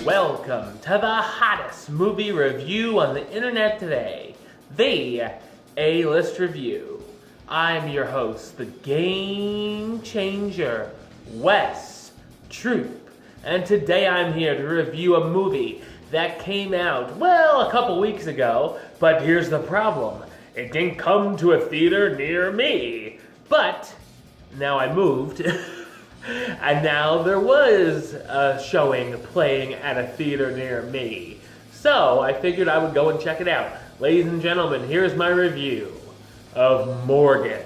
Welcome to the hottest movie review on the internet today, the A-List Review. I'm your host, the game changer, Wes Troop, and today I'm here to review a movie that came out, well, a couple weeks ago, but here's the problem. It didn't come to a theater near me, but now I moved. And now there was a showing playing at a theater near me. So I figured I would go and check it out. Ladies and gentlemen, here's my review of Morgan.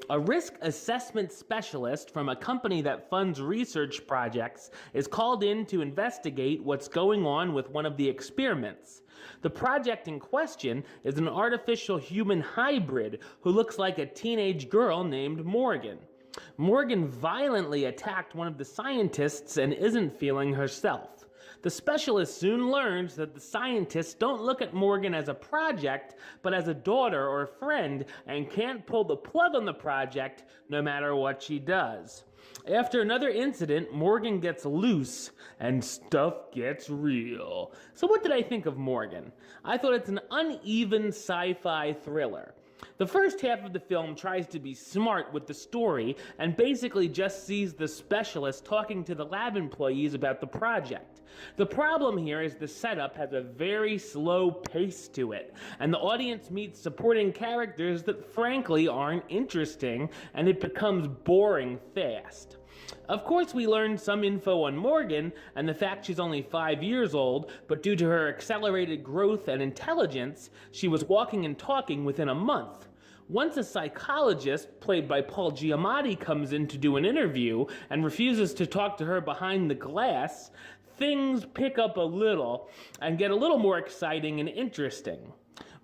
A risk assessment specialist from a company that funds research projects is called in to investigate what's going on with one of the experiments. The project in question is an artificial human hybrid who looks like a teenage girl named Morgan. Morgan violently attacked one of the scientists and isn't feeling herself. The specialist soon learns that the scientists don't look at Morgan as a project, but as a daughter or a friend, and can't pull the plug on the project no matter what she does. After another incident, Morgan gets loose and stuff gets real. So what did I think of Morgan? I thought it's an uneven sci-fi thriller. The first half of the film tries to be smart with the story and basically just sees the specialist talking to the lab employees about the project. The problem here is the setup has a very slow pace to it, and the audience meets supporting characters that frankly aren't interesting, and it becomes boring fast. Of course, we learned some info on Morgan and the fact she's only 5 years old, but due to her accelerated growth and intelligence, she was walking and talking within a month. Once a psychologist, played by Paul Giamatti, comes in to do an interview and refuses to talk to her behind the glass, things pick up a little and get a little more exciting and interesting.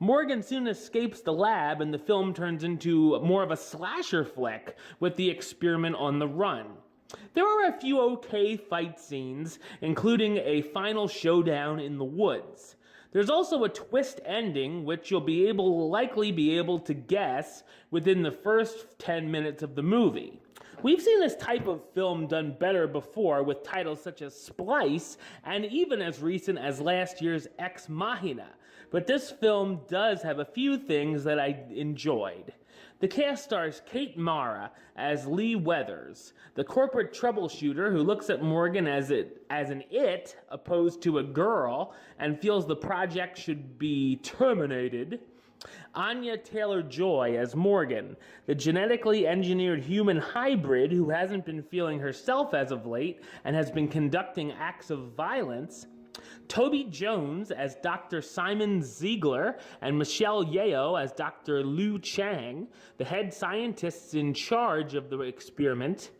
Morgan soon escapes the lab and the film turns into more of a slasher flick with the experiment on the run. There are a few okay fight scenes, including a final showdown in the woods. There's also a twist ending, which you'll likely be able to guess within the first 10 minutes of the movie. We've seen this type of film done better before with titles such as Splice and even as recent as last year's Ex Machina, but this film does have a few things that I enjoyed. The cast stars Kate Mara as Lee Weathers, the corporate troubleshooter who looks at Morgan as an it opposed to a girl and feels the project should be terminated. Anya Taylor-Joy as Morgan, the genetically engineered human hybrid who hasn't been feeling herself as of late and has been conducting acts of violence. Toby Jones as Dr. Simon Ziegler and Michelle Yeoh as Dr. Liu Chang, the head scientists in charge of the experiment.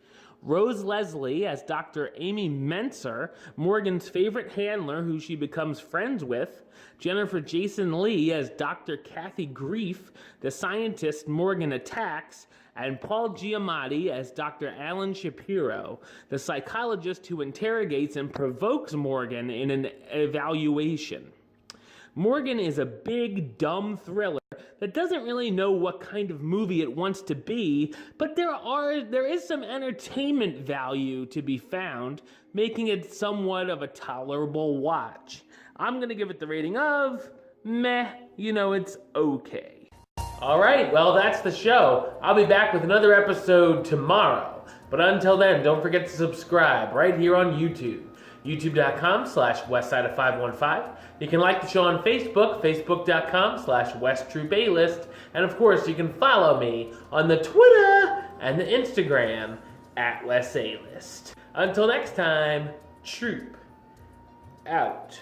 Rose Leslie as Dr. Amy Menser, Morgan's favorite handler who she becomes friends with. Jennifer Jason Leigh as Dr. Kathy Grief, the scientist Morgan attacks. And Paul Giamatti as Dr. Alan Shapiro, the psychologist who interrogates and provokes Morgan in an evaluation. Morgan is a big, dumb thriller that doesn't really know what kind of movie it wants to be, but there is some entertainment value to be found, making it somewhat of a tolerable watch. I'm gonna give it the rating of meh, it's okay. Alright, well that's the show. I'll be back with another episode tomorrow. But until then, don't forget to subscribe right here on YouTube. YouTube.com/Westside515. You can like the show on Facebook, Facebook.com/WestTroopAlist. And of course, you can follow me on the Twitter and the Instagram @WesAlist. Until next time, Troop out.